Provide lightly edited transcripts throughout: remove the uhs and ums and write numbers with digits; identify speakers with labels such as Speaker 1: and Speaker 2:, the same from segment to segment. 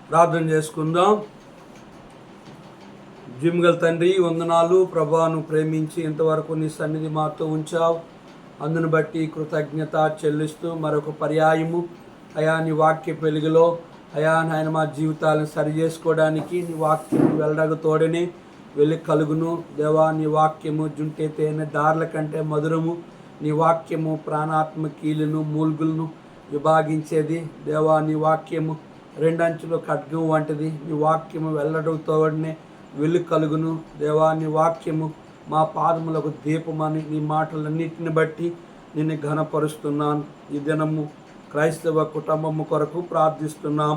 Speaker 1: ప్రార్థన చేసుకుందాం. జిమ్గల్ తండ్రి, వందనాలు ప్రభాను ప్రేమించి ఇంతవరకు నీ సన్నిధి మాతో ఉంచావు. అందును బట్టి కృతజ్ఞత చెల్లిస్తూ మరొక పర్యాయము అయా నీ వాక్య వెలుగులో అయా నాయన మా జీవితాలను సరి చేసుకోవడానికి నీ వాక్యము వెళ్ళడగు తోడని వెళ్ళి కలుగును. దేవా, నీ వాక్యము జుంటే తేనె దారుల కంటే మధురము. నీ వాక్యము ప్రాణాత్మ కీలును మూల్గులను విభాగించేది. దేవా, నీ వాక్యము రెండంచుల ఖడ్గం వంటిది. నీ వాక్యము వెళ్ళడగు తోడనే వెళ్ళి కలుగును. దేవా, నీ వాక్యము మా పాదములకు దీపమని నీ మాటలన్నిటిని బట్టి నిన్ను ఘనపరుస్తున్నాను. ఈ దినము క్రైస్తవ కుటుంబము కొరకు ప్రార్థిస్తున్నాం.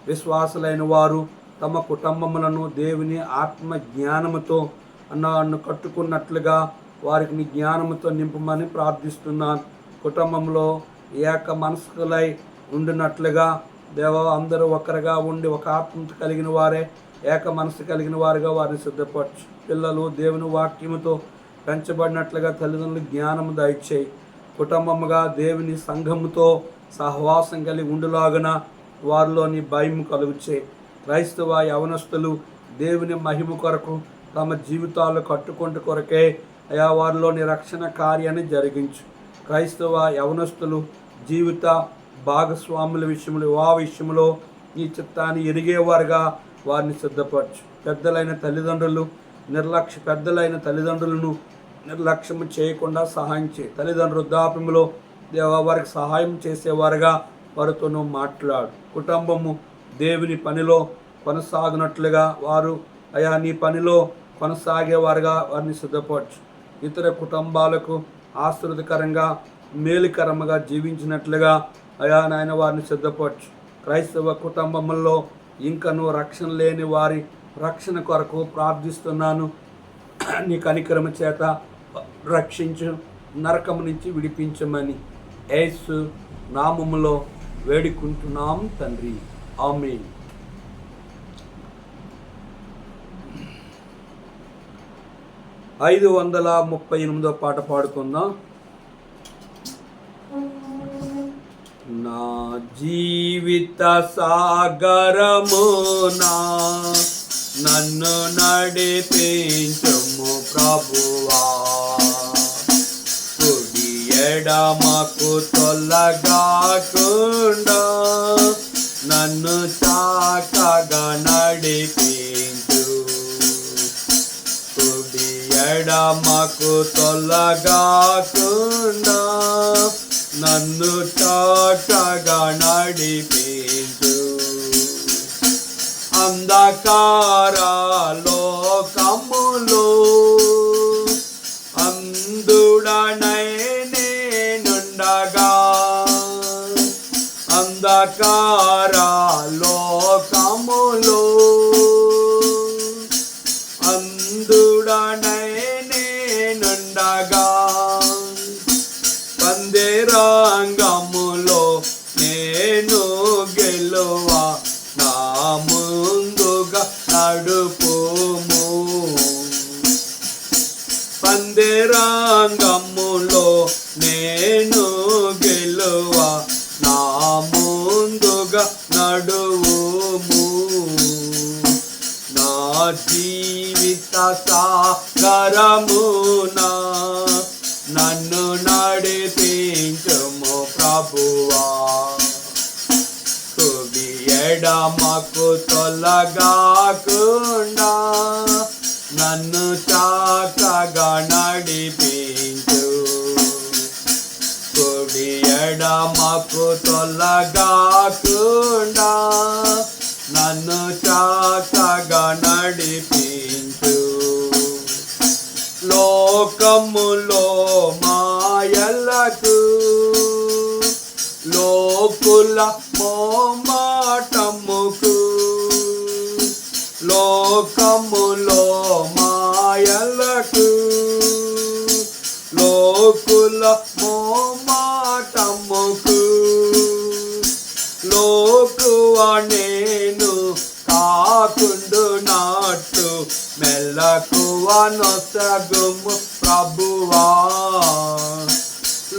Speaker 1: విశ్వాసులైన వారు తమ కుటుంబములను దేవుని ఆత్మ జ్ఞానముతో నన్ను కట్టుకున్నట్లుగా వారికి నీ జ్ఞానముతో నింపమని ప్రార్థిస్తున్నాను. కుటుంబంలో ఏక మనస్కులై ఉండినట్లుగా దేవా, అందరూ ఒకరిగా ఉండి ఒక ఆత్మత కలిగిన వారే, ఏక మనసు కలిగిన వారుగా వారిని సిద్ధపరచు. పిల్లలు దేవుని వాక్యముతో పెంచబడినట్లుగా తల్లిదండ్రులు జ్ఞానము దయచేయి. కుటుంబముగా దేవుని సంఘముతో సహవాసం కలిగి ఉండులాగున వారిలోని భయం కలుగుచే. క్రైస్తవ యవనస్తులు దేవుని మహిమ కొరకు తమ జీవితాలు కట్టుకుంటూ కొరకే అయా వారిలోని రక్షణ కార్యాన్ని జరిగించు. క్రైస్తవ యవనస్తులు జీవిత భాగస్వాముల విషయంలో, వివాహ విషయంలో ఈ చిత్తాన్ని ఎరిగేవారుగా వారిని సిద్ధపరచు. పెద్దలైన తల్లిదండ్రులను నిర్లక్ష్యం చేయకుండా సహాయం చేయి. తల్లిదండ్రుల వృద్ధాప్యంలో దేవా వారికి సహాయం చేసేవారుగా వారితోనూ మాట్లాడు. కుటుంబము దేవుని పనిలో కొనసాగినట్లుగా వారు అయా నీ పనిలో కొనసాగేవారుగా వారిని సిద్ధపరచు. ఇతర కుటుంబాలకు ఆశీర్వదకరంగా మేలుకరంగా జీవించినట్లుగా అయా నాయన వారిని సిద్ధపరచు. క్రైస్తవ కుటుంబముల్లో ఇంకనూ రక్షణ లేని వారి రక్షణ కొరకు ప్రార్థిస్తున్నాను. నీ కనికరము చేత రక్షించు, నరకము నుంచి విడిపించమని యేసు నామములో వేడుకుంటున్నాం తండ్రి, ఆమేన్. 538వ పాట పాడుకుందాం. నా జీవిత సాగరమునా నన్ను నడిపించుము ప్రభువా, కుడి ఎడమకు తొలగాకుండా నన్ను చక్కగా నడిపించు. కుడి ఎడమకు తొలగాకుండా నన్ను చక్కగా నడిపించు. అంధకార లోకములో అంధుడనై నేనుండగా, అంధకార లోకములో అంధుడనై నేనుండగా, పందిరంగములో నేను గెలువా నా ముందుగా నడుపుము. పందిరంగములో నేను గెలువా నా ముందుగా నడువుము. నా జీవిత సాగరమునా నన్ను నడిపించుము ప్రభువా, కుడి ఎడమకు తొలగాకుండా నన్ను చక్కగా నడిపించు. కుడి ఎడమకు తొలగాకుండా నన్ను చక్కగా నడిపించు. లోకములో మాయలకు లోకుల మోమాటముకు, లోకములో మాయలకు లోకుల మోమాటముకు, లోకువ నేను కాకుండు నాటు మెల్లకువ నొసగుము ప్రభువా,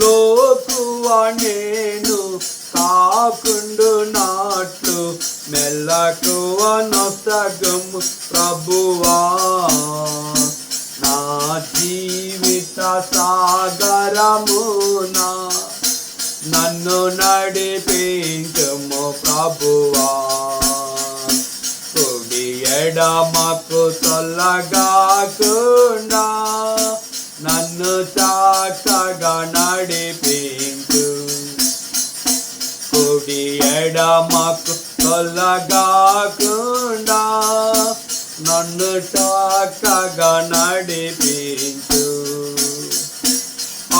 Speaker 1: లోకువ నేను కాకుండు నాట్లు మెల్లకువ నొసగుము ప్రభువా. నా జీవిత సాగరమునా నన్ను నడిపించుము ప్రభువా. కుడి ఎడమకు తొలగాకుండా నన్ను చక్కగా నడిపించు. కుడి ఎడమకు తొలగాకుండా నన్ను చక్కగా నడిపించు.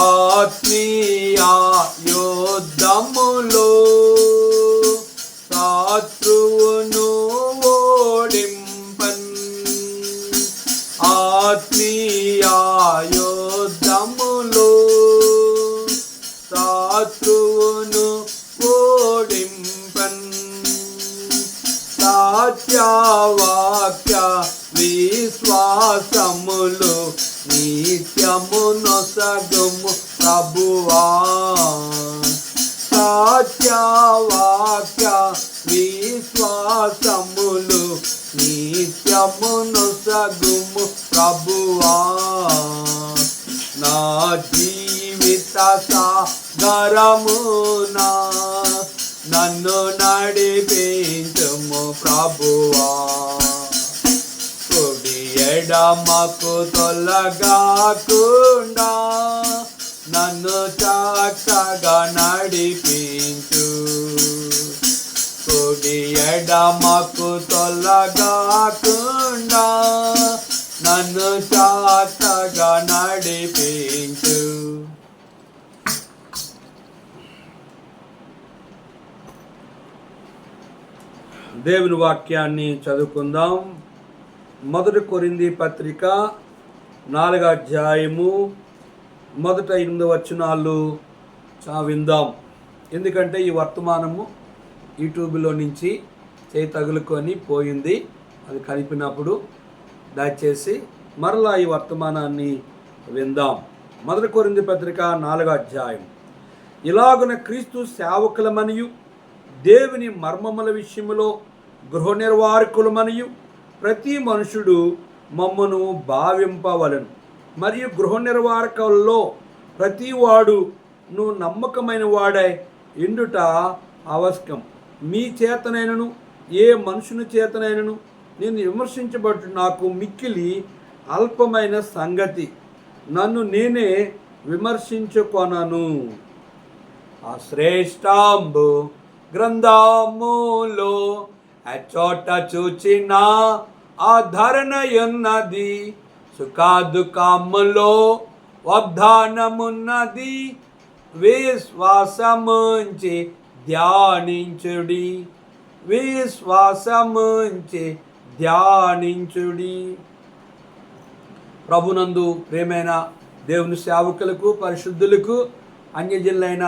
Speaker 1: ఆత్మీయ యుద్ధములో శత్రువును ఓడింపన్. ఆత్మీయ యుద్ధములో శత్రువును ఓడింపన్. సత్యవాక్య విశ్వాసములు నిత్యము నొసగుము ప్రభువా. సత్యవాక్య విశ్వాసములు నిత్యము నొసగుము ప్రభువా. నా జీవిత సాగరమునా నన్ను నడిపించుము ప్రభువా. కుడి ఎడమకు తొలగాకుండా నన్ను చక్కగా నడిపించు. కుడి ఎడమకు తొలగాకుండా నన్ను చక్కగా నడిపించు. దేవుని వాక్యాన్ని చదువుకుందాం. 1 కొరింథీ పత్రిక 4వ అధ్యాయము 1-8 వచనాలు విందాం. ఎందుకంటే ఈ వర్తమానము యూట్యూబ్లో నుంచి చేయి తగులుకొని పోయింది. అది కలిపినప్పుడు దయచేసి మరలా ఈ వర్తమానాన్ని విందాం. 1 కొరింథీ పత్రిక 4వ అధ్యాయం. ఇలాగున క్రీస్తు సేవకులమనియు దేవుని మర్మముల విషయములో గృహ నిర్వాహకులమనియు ప్రతి మనుషుడు మమ్మను భావింపవలను. మరియు గృహ నిర్వాహకుల్లో ప్రతివాడు నువ్వు నమ్మకమైన వాడై ఎండుట ఆవశ్యకం. మీ చేతనైనను ఏ మనుషుని చేతనైనను నేను విమర్శించబట్టు నాకు మిక్కిలి అల్పమైన సంగతి. నన్ను నేనే విమర్శించుకొనను. ఆ శ్రేష్టాంబు గ్రంథములో చోట చూచిన ఆధరణయున్నది. సుఖదుఖములో వాగ్దానమున్నది. విశ్వాసముంచి ధ్యానించుడి. విశ్వాసముంచి ధ్యానించుడి. ప్రభునందు ప్రేమైన దేవుని సేవకులకు, పరిశుద్ధులకు, అన్యజనులైన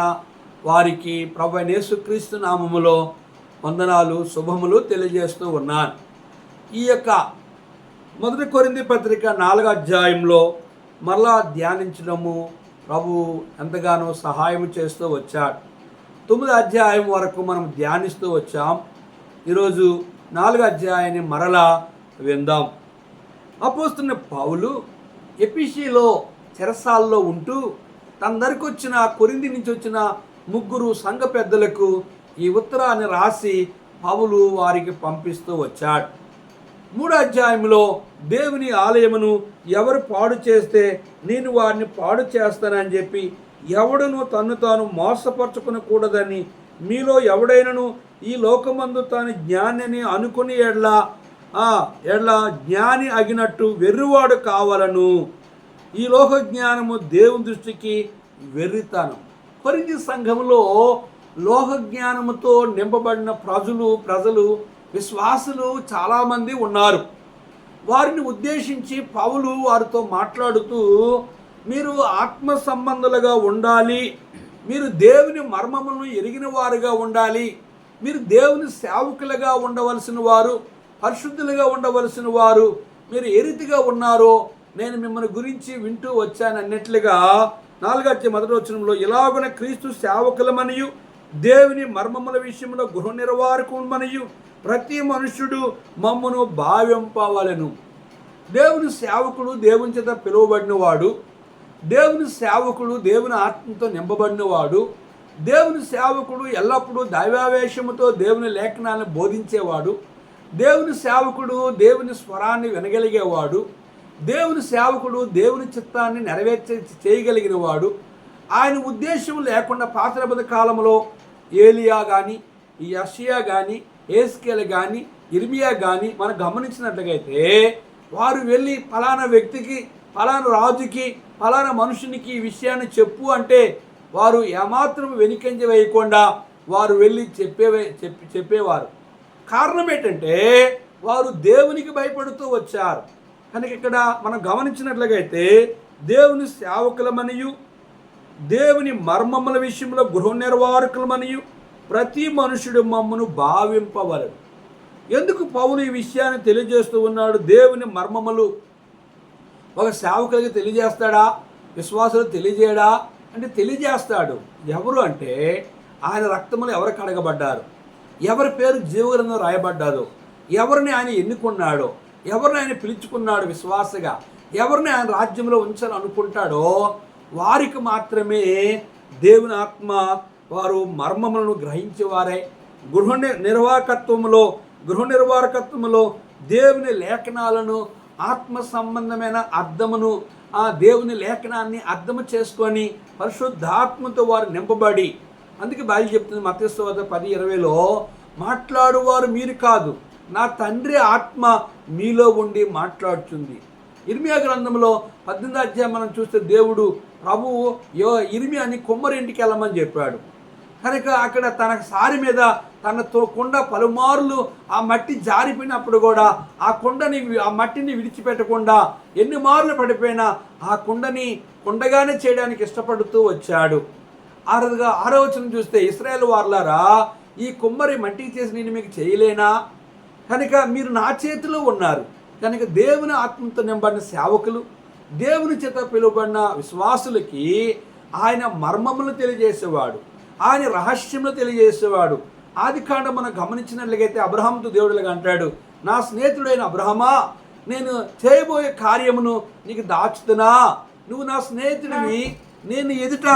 Speaker 1: వారికి ప్రభువైన యేసుక్రీస్తు నామములో వందనాలు, శుభములు తెలియజేస్తూ ఉన్నాను. ఈ యొక్క 1 కొరింథీ పత్రిక 4వ అధ్యాయంలో మరలా ధ్యానించడము ప్రభు ఎంతగానో సహాయం చేస్తూ వచ్చాడు. 9వ అధ్యాయం వరకు మనం ధ్యానిస్తూ వచ్చాం. ఈరోజు 4వ అధ్యాయాన్ని మరలా విందాం. అపోస్తలుడైన పౌలు ఎఫెసీలో చెరసాల్లో ఉంటూ తన దగ్గరికి వచ్చిన కొరింథీ నుంచి వచ్చిన 3 సంఘ పెద్దలకు ఈ ఉత్తరాన్ని రాసి పౌలు వారికి పంపిస్తూ వచ్చాడు. 3వ అధ్యాయంలో దేవుని ఆలయమును ఎవరు పాడు చేస్తే నేను వారిని పాడు చేస్తానని చెప్పి ఎవడును తన్ను తాను మోసపరచుకునకూడదని, మీలో ఎవడైనను ఈ లోకమందు తాను జ్ఞానిని అనుకుని ఎడ్ల జ్ఞాని అగినట్టు వెర్రివాడు కావాలను. ఈ లోక జ్ఞానము దేవుని దృష్టికి వెర్రితనం. కొరింథీ సంఘములో లోక జ్ఞానముతో నింపబడిన ప్రజలు విశ్వాసులు చాలామంది ఉన్నారు. వారిని ఉద్దేశించి పౌలు వారితో మాట్లాడుతూ, మీరు ఆత్మ సంబంధులుగా ఉండాలి, మీరు దేవుని మర్మములను ఎరిగిన వారుగా ఉండాలి, మీరు దేవుని సేవకులుగా ఉండవలసిన వారు, పరిశుద్ధులుగా ఉండవలసిన వారు, మీరు ఏ రీతిగా ఉన్నారో నేను మిమ్మల్ని గురించి వింటూ వచ్చాను అన్నట్లుగా 4వ అధ్యాయం 1వ వచనంలో ఇలాగున క్రీస్తు సేవకులమనియు దేవుని మర్మముల విషయంలో గృహ నిర్వాహకులమనియు ప్రతి మనుష్యుడు మమ్మను భావింపవలెను. దేవుని సేవకుడు దేవుని చేత పిలువబడినవాడు, దేవుని సేవకుడు దేవుని ఆత్మతో నింపబడినవాడు, దేవుని సేవకుడు ఎల్లప్పుడూ దైవావేశముతో దేవుని లేఖనాలను బోధించేవాడు, దేవుని సేవకుడు దేవుని స్వరాన్ని వినగలిగేవాడు, దేవుని సేవకుడు దేవుని చిత్తాన్ని చేయగలిగిన వాడు. ఆయన ఉద్దేశం లేకుండా పాత నిబంధన కాలంలో ఏలియా కానీ, యెషయా కానీ, యేస్కేలు కానీ, ఇర్మియా కానీ మనం గమనించినట్లయితే వారు వెళ్ళి ఫలానా వ్యక్తికి, ఫలానా రాజుకి, ఫలానా మనుషునికి ఈ విషయాన్ని చెప్పు అంటే వారు ఏమాత్రం వెనుకంజ వేయకుండా వారు వెళ్ళి చెప్పేవారు. కారణం ఏంటంటే వారు దేవునికి భయపడుతూ వచ్చారు. కనుక ఇక్కడ మనం గమనించినట్లయితే దేవుని సేవకులమనియు దేవుని మర్మముల విషయంలో గృహ నిర్వాహకులమనియు ప్రతి మనుషుడు మమ్మను భావింపవలెను. ఎందుకు పౌలు ఈ విషయాన్ని తెలియజేస్తూ ఉన్నాడు? దేవుని మర్మములు ఒక సేవకులకి తెలియజేస్తాడా? విశ్వాసులు తెలియజేయడా అంటే తెలియజేస్తాడు. ఎవరు అంటే ఆయన రక్తములు ఎవరు కడగబడ్డారు, ఎవరి పేరు జీవగ్రంథంలో రాయబడ్డాదో, ఎవరిని ఆయన ఎన్నుకున్నాడో, ఎవరిని ఆయన పిలుచుకున్నాడు విశ్వాసగా, ఎవరిని ఆయన రాజ్యంలో ఉంచాలని అనుకుంటాడో వారికి మాత్రమే దేవుని ఆత్మ వారు మర్మములను గ్రహించేవారే. గృహ నిర్వాహకత్వంలో దేవుని లేఖనాలను ఆత్మ సంబంధమైన అర్థమును ఆ దేవుని లేఖనాన్ని అర్థము చేసుకొని పరిశుద్ధాత్మతో వారు నింపబడి, అందుకే బైబిల్ చెప్తుంది మత్తయి సువార్త 10:20లో మాట్లాడువారు మీరు కాదు, నా తండ్రి ఆత్మ మీలో ఉండి మాట్లాడుతుంది. ఇర్మియా గ్రంథంలో 18వ అధ్యాయం మనం చూస్తే దేవుడు ప్రభువు ఇర్మియాని కుమ్మరింటికి వెళ్ళమని చెప్పాడు. కనుక అక్కడ తన సారి మీద తనతో కుండ పలుమార్లు ఆ మట్టి జారిపోయినప్పుడు కూడా ఆ మట్టిని విడిచిపెట్టకుండా ఎన్ని మార్లు పడిపోయినా ఆ కుండగానే చేయడానికి ఇష్టపడుతూ వచ్చాడు. ఆరో వచనం చూస్తే ఇశ్రాయేలు వారలారా, ఈ కుమ్మరి మట్టికి చేసి నేను మీకు చేయలేనా? కనుక మీరు నా చేతిలో ఉన్నారు. కనుక దేవుని ఆత్మతో నింపబడిన సేవకులు, దేవుని చేత పిలువబడిన విశ్వాసులకి ఆయన మర్మములు తెలియజేసేవాడు, ఆయన రహస్యములు తెలియజేసేవాడు. ఆదికాండం మనం గమనించినట్లయితే అబ్రహాముతో దేవుడుగా అంటాడు, నా స్నేహితుడైన అబ్రహమా, నేను చేయబోయే కార్యమును నీకు దాచుతున్నా, నువ్వు నా స్నేహితుడివి, నేను ఎదుట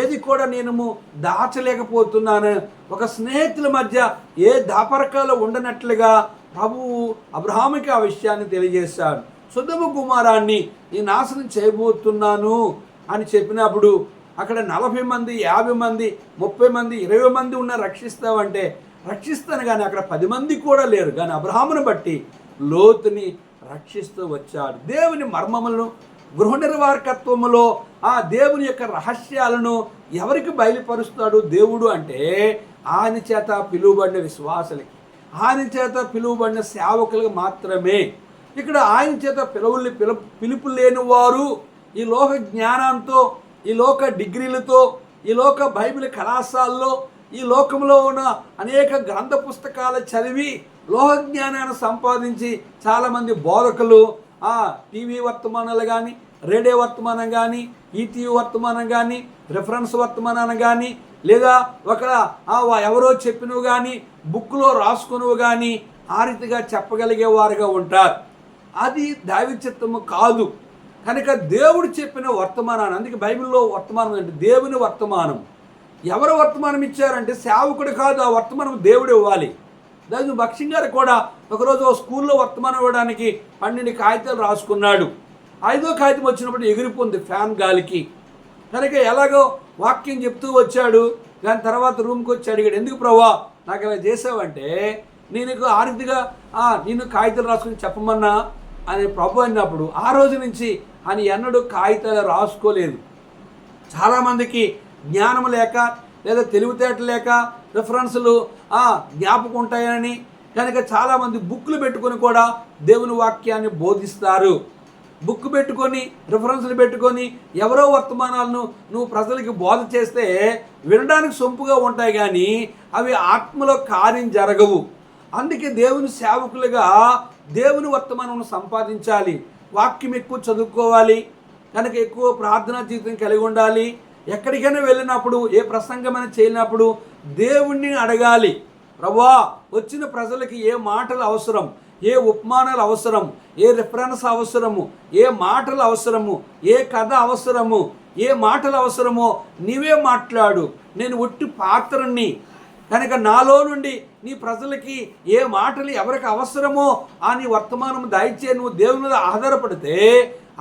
Speaker 1: ఏది కూడా నేను దాచలేకపోతున్నాను. ఒక స్నేహితుల మధ్య ఏ దాపరకాలు ఉండనట్లుగా ప్రభువు అబ్రహాముకి ఆ విషయాన్ని తెలియజేశాడు. సొదొమ కుమారాన్ని నేను నాశనం చేయబోతున్నాను అని చెప్పినప్పుడు అక్కడ 40 మంది, 50 మంది, 30 మంది, 20 మంది ఉన్న రక్షిస్తావంటే రక్షిస్తాను, కానీ అక్కడ 10 మంది కూడా లేరు. కానీ అబ్రహామును బట్టి లోతుని రక్షిస్తూ వచ్చాడు. దేవుని మర్మములను గృహ నిర్వాహకత్వములో ఆ దేవుని యొక్క రహస్యాలను ఎవరికి బయలుపరుస్తాడు దేవుడు అంటే ఆయన చేత పిలువబడిన విశ్వాసులకి, ఆయన చేత పిలువబడిన సేవకులకు మాత్రమే. ఇక్కడ ఆయన చేత పిలుపు లేని వారు ఈ లోక జ్ఞానంతో, ఈ లోక డిగ్రీలతో, ఈ లోక బైబిల్ కళాశాలలో, ఈ లోకంలో ఉన్న అనేక గ్రంథ పుస్తకాలు చదివి లోక జ్ఞానాన్ని సంపాదించి చాలామంది బోధకులు టీవీ వర్తమానాలు కానీ, రేడియో వర్తమానం కానీ, ఈటీవీ వర్తమానం కానీ, రిఫరెన్స్ వర్తమానాన్ని కానీ, లేదా ఎవరో చెప్పినవి కానీ, బుక్లో రాసుకున్నవి కానీ ఆ రీతిగా చెప్పగలిగేవారుగా ఉంటారు. అది దైవ చిత్తము కాదు. కనుక దేవుడు చెప్పిన వర్తమానాన్ని, అందుకే బైబిల్లో వర్తమానం అంటే దేవుని వర్తమానం. ఎవరు వర్తమానం ఇచ్చారంటే సేవకుడు కాదు, ఆ వర్తమానం దేవుడు ఇవ్వాలి. దాని భక్ష్యం గారు కూడా ఒకరోజు స్కూల్లో వర్తమానం ఇవ్వడానికి 12 కాగితాలు రాసుకున్నాడు. 5వ కాగితం వచ్చినప్పుడు ఎగిరిపోయింది ఫ్యాన్ గాలికి. కనుక ఎలాగో వాక్యం చెప్తూ వచ్చాడు. దాని తర్వాత రూమ్కి వచ్చి అడిగాడు, ఎందుకు ప్రభా నాకు ఇలా చేసావంటే, నేను ఆ రీతిగా నేను కాగితాలు రాసుకుని చెప్పమన్నా అని ప్రభు అన్నప్పుడు ఆ రోజు నుంచి ఆయన ఎన్నడూ కాగితాలు రాసుకోలేదు. చాలామందికి జ్ఞానం లేక లేదా తెలివితేటలు లేక రిఫరెన్సులు జ్ఞాపకం ఉంటాయని కనుక చాలామంది బుక్లు పెట్టుకొని కూడా దేవుని వాక్యాన్ని బోధిస్తారు. బుక్ పెట్టుకొని రిఫరెన్స్లు పెట్టుకొని ఎవరో వర్తమానాలను నువ్వు ప్రజలకి బోధ చేస్తే వినడానికి సొంపుగా ఉంటాయి, కానీ అవి ఆత్మలో కార్యం జరగవు. అందుకే దేవుని సేవకులుగా దేవుని వర్తమానం సంపాదించాలి, వాక్యం ఎక్కువ చదువుకోవాలి, కనుక ఎక్కువ ప్రార్థనా జీవితం కలిగి ఉండాలి. ఎక్కడికైనా వెళ్ళినప్పుడు ఏ ప్రసంగమైనా చేయనప్పుడు దేవుణ్ణి అడగాలి. ప్రభువా వచ్చిన ప్రజలకి ఏ మాటలు అవసరం, ఏ ఉపమానాలు అవసరం, ఏ రిఫరెన్స్ అవసరము, ఏ మాటలు అవసరము, ఏ కథ అవసరము, ఏ మాటలు అవసరమో నీవే మాట్లాడు. నేను ఒట్టి పాత్రని కనుక నాలో నుండి నీ ప్రజలకి ఏ మాటలు ఎవరికి అవసరమో ఆ నీ వర్తమానం దయచే. నువ్వు దేవుని మీద ఆధారపడితే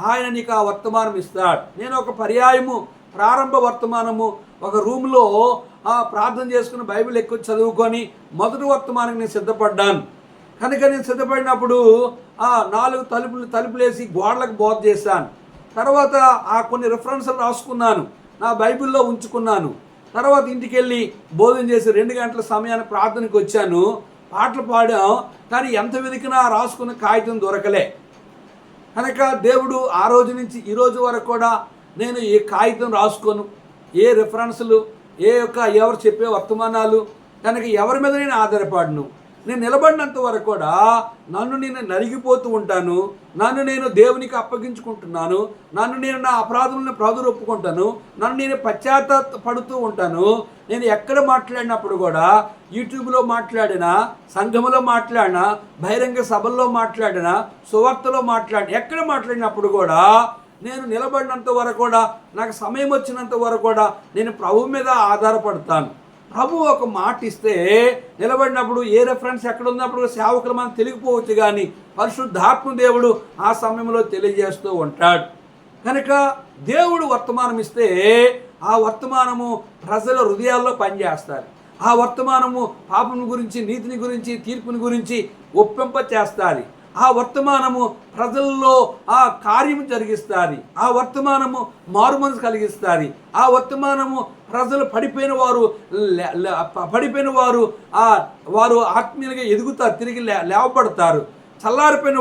Speaker 1: ఆయన నీకు ఆ వర్తమానం ఇస్తాడు. నేను ఒక పర్యాయము ప్రారంభ వర్తమానము ఒక రూమ్లో ప్రార్థన చేసుకుని బైబిల్ ఎక్కువ చదువుకొని మొదటి వర్తమానం నేను సిద్ధపడ్డాను. కనుక నేను సిద్ధపడినప్పుడు 4 తలుపులేసి గోడలకు బోధ చేశాను. తర్వాత కొన్ని రిఫరెన్స్లు రాసుకున్నాను, నా బైబిల్లో ఉంచుకున్నాను. తర్వాత ఇంటికి వెళ్ళి భోజనం చేసి 2 గంటల సమయాన్ని ప్రార్థనకు వచ్చాను. పాటలు పాడాం, కానీ ఎంత వెతికినా రాసుకున్న కాగితం దొరకలే. కనుక దేవుడు ఆ రోజు నుంచి ఈ రోజు వరకు కూడా నేను ఏ కాగితం రాసుకోను, ఏ రిఫరెన్స్లు, ఎవరు చెప్పే వర్తమానాలు, కనుక ఎవరి మీద నేను ఆధారపడను. నేను నిలబడినంత వరకు కూడా నన్ను నేను నలిగిపోతూ ఉంటాను, నన్ను నేను దేవునికి అప్పగించుకుంటున్నాను, నన్ను నేను నా అపరాధులను ప్రభువును ఒప్పుకుంటాను, నన్ను నేను పశ్చాత్తాపడుతూ ఉంటాను. నేను ఎక్కడ మాట్లాడినప్పుడు కూడా, యూట్యూబ్లో మాట్లాడినా, సంఘములో మాట్లాడినా, బహిరంగ సభల్లో మాట్లాడినా, సువార్తలో మాట్లాడినా, ఎక్కడ మాట్లాడినప్పుడు కూడా నేను నిలబడినంత వరకు కూడా, నాకు సమయం వచ్చినంత వరకు కూడా నేను ప్రభువు మీద ఆధారపడతాను. ప్రభు ఒక మాట ఇస్తే నిలబడినప్పుడు ఏ రెఫరెన్స్ ఎక్కడ ఉన్నప్పుడు సేవకులు మనం తెలియకపోవచ్చు, కానీ పరిశుద్ధాత్మ దేవుడు ఆ సమయంలో తెలియజేస్తూ ఉంటాడు. కనుక దేవుడు వర్తమానం ఇస్తే ఆ వర్తమానము ప్రజల హృదయాల్లో పనిచేస్తారు. ఆ వర్తమానము పాపం గురించి, నీతిని గురించి, తీర్పుని గురించి ఒప్పింప చేస్తారు. ఆ వర్తమానము ప్రజల్లో ఆ కార్యము జరిగిస్తుంది. ఆ వర్తమానము మారుమనసు కలిగిస్తుంది. ఆ వర్తమానము ప్రజలు పడిపోయిన వారు వారు ఆత్మీయంగా ఎదుగుతారు, తిరిగి లేవబడతారు. చల్లారిపోయిన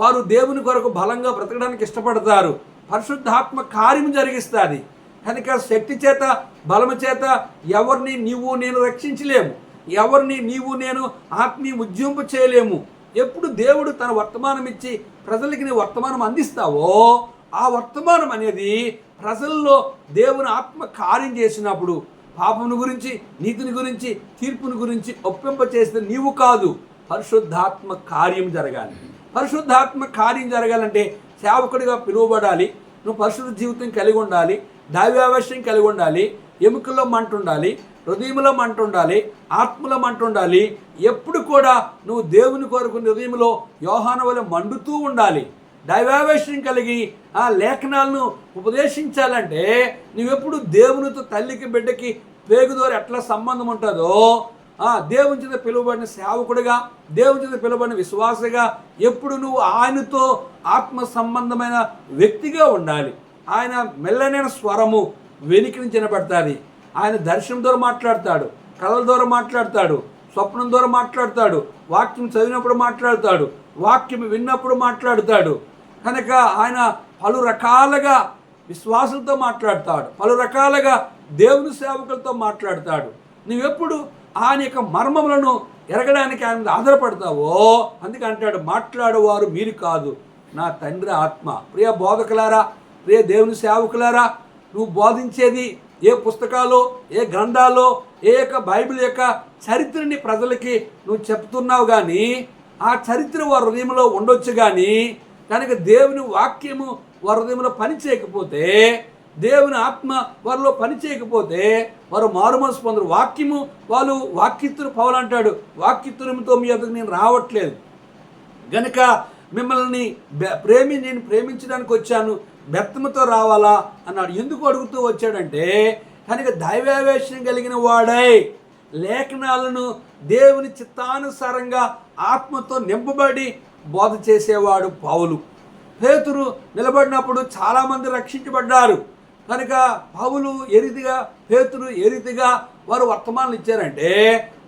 Speaker 1: వారు దేవుని కొరకు బలంగా బ్రతకడానికి ఇష్టపడతారు. పరిశుద్ధాత్మ కార్యము జరిగిస్తుంది. కనుక శక్తి చేత, బలము చేత ఎవరిని నీవు నేను రక్షించలేము, ఎవరిని నీవు నేను ఆత్మీయ ఉజ్జింప చేయలేము. ఎప్పుడు దేవుడు తన వర్తమానం ఇచ్చి ప్రజలకి నీ వర్తమానం అందిస్తావో ఆ వర్తమానం అనేది ప్రజల్లో దేవుని ఆత్మ కార్యం చేసినప్పుడు పాపమును గురించి, నీతిని గురించి, తీర్పుని గురించి ఒప్పింప చేస్తే నీవు కాదు, పరిశుద్ధాత్మ కార్యం జరగాలి. పరిశుద్ధాత్మ కార్యం జరగాలంటే సేవకుడిగా పిలువబడాలి, నువ్వు పరిశుద్ధ జీవితం కలిగి ఉండాలి, దైవావశ్యం కలిగి ఉండాలి, ఎముకల్లో మంట ఉండాలి, హృదయంలో మంట ఉండాలి, ఆత్మలో మంట ఉండాలి. ఎప్పుడు కూడా నువ్వు దేవుని కొరకు హృదయంలో యోహాను వలె మండుతూ ఉండాలి. దైవావేశం కలిగి ఆ లేఖనాలను ఉపదేశించాలంటే నువ్వెప్పుడు దేవునితో తల్లికి బిడ్డకి పేగు ద్వారా ఎట్లా సంబంధం ఉంటుందో దేవుని చేత పిలువబడిన సేవకుడిగా, దేవుని చేత పిలువబడిన విశ్వాసగా ఎప్పుడు నువ్వు ఆయనతో ఆత్మ సంబంధమైన వ్యక్తిగా ఉండాలి. ఆయన మెల్లనైన స్వరము వెనుక నుంచి వినపడుతుంది. ఆయన దర్శనం ద్వారా మాట్లాడతాడు, కళల ద్వారా మాట్లాడతాడు, స్వప్నం ద్వారా మాట్లాడతాడు, వాక్యం చదివినప్పుడు మాట్లాడతాడు, వాక్యం విన్నప్పుడు మాట్లాడతాడు. కనుక ఆయన పలు రకాలుగా విశ్వాసులతో మాట్లాడతాడు, పలు రకాలుగా దేవుని సేవకులతో మాట్లాడతాడు. నువ్వెప్పుడు ఆయన యొక్క మర్మములను ఎరగడానికి ఆయన ఆధారపడతావో అందుకే అంటాడు, మాట్లాడేవారు మీరు కాదు, నా తండ్రి ఆత్మ. ప్రియ బోధకులారా, ప్రియ దేవుని సేవకులారా, నువ్వు బోధించేది ఏ పుస్తకాలు, ఏ గ్రంథాలు, ఏ యొక్క బైబిల్ యొక్క చరిత్రని ప్రజలకి నువ్వు చెప్తున్నావు, కానీ ఆ చరిత్ర వారి హృదయంలో ఉండొచ్చు. కానీ కనుక దేవుని వాక్యము వారి హృదయంలో పని చేయకపోతే, దేవుని ఆత్మ వారిలో పని చేయకపోతే వారు మారుమనసు పొందరు. వాక్యము వాళ్ళు వాక్యత్తురు పౌలు అంటాడు, వాక్యత్తురంతో మీ వద్దకు నేను రావట్లేదు, గనుక మిమ్మల్ని నేను ప్రేమించడానికి వచ్చాను, బెత్తముతో రావాలా అన్నాడు. ఎందుకు అడుగుతూ వచ్చాడంటే కనుక దైవావేశం కలిగిన వాడై లేఖనాలను దేవుని చిత్తానుసారంగా ఆత్మతో నింపబడి బోధ చేసేవాడు పౌలు. పేతురు నిలబడినప్పుడు చాలామంది రక్షించబడ్డారు. కనుక పౌలు ఏ రీతిగా, పేతురు ఏ రీతిగా వారు వర్తమానాలు ఇచ్చారంటే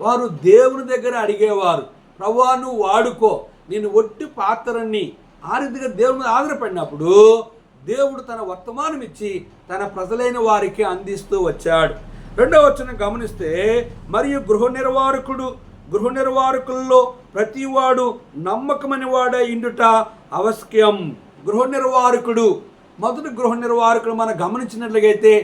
Speaker 1: వారు దేవుని దగ్గర అడిగేవారు, ప్రభువా నువ్వు వాడుకో, నేను ఒట్టి పాత్రని. ఆ రీతిగా దేవుని మీద ఆధారపడినప్పుడు దేవుడు తన వర్తమానం ఇచ్చి తన ప్రజలైన వారికి అందిస్తూ వచ్చాడు. 2వ వచనం గమనిస్తే, మరియు గృహ నిర్వాహకుల్లో ప్రతివాడు నమ్మకమని వాడై ఇండుట అవశ్యం. గృహ నిర్వాహకుడు, మొదటి గృహ నిర్వాహకుడు మనం గమనించినట్లయితే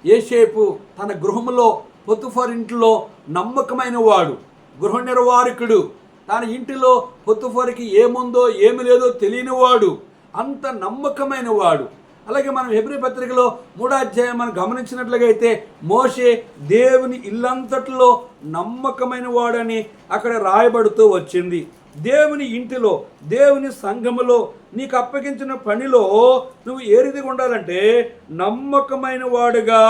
Speaker 1: యోసేపు తన గృహంలో పొతిఫర్ ఇంట్లో నమ్మకమైన వాడు. గృహ నిర్వాహకుడు, తన ఇంటిలో పొత్తిఫెరకి ఏముందో ఏమి లేదో తెలియనివాడు, అంత నమ్మకమైన వాడు. అలాగే మనం హెబ్రీ పత్రికలో 3వ అధ్యాయం మనం గమనించినట్లుగా అయితే మోషే దేవుని ఇల్లంతట్లో నమ్మకమైన వాడని అక్కడ రాయబడుతూ వచ్చింది. దేవుని ఇంటిలో, దేవుని సంఘములో నీకు అప్పగించిన పనిలో నువ్వు ఏ రీతిగా ఉండాలంటే నమ్మకమైన వాడుగా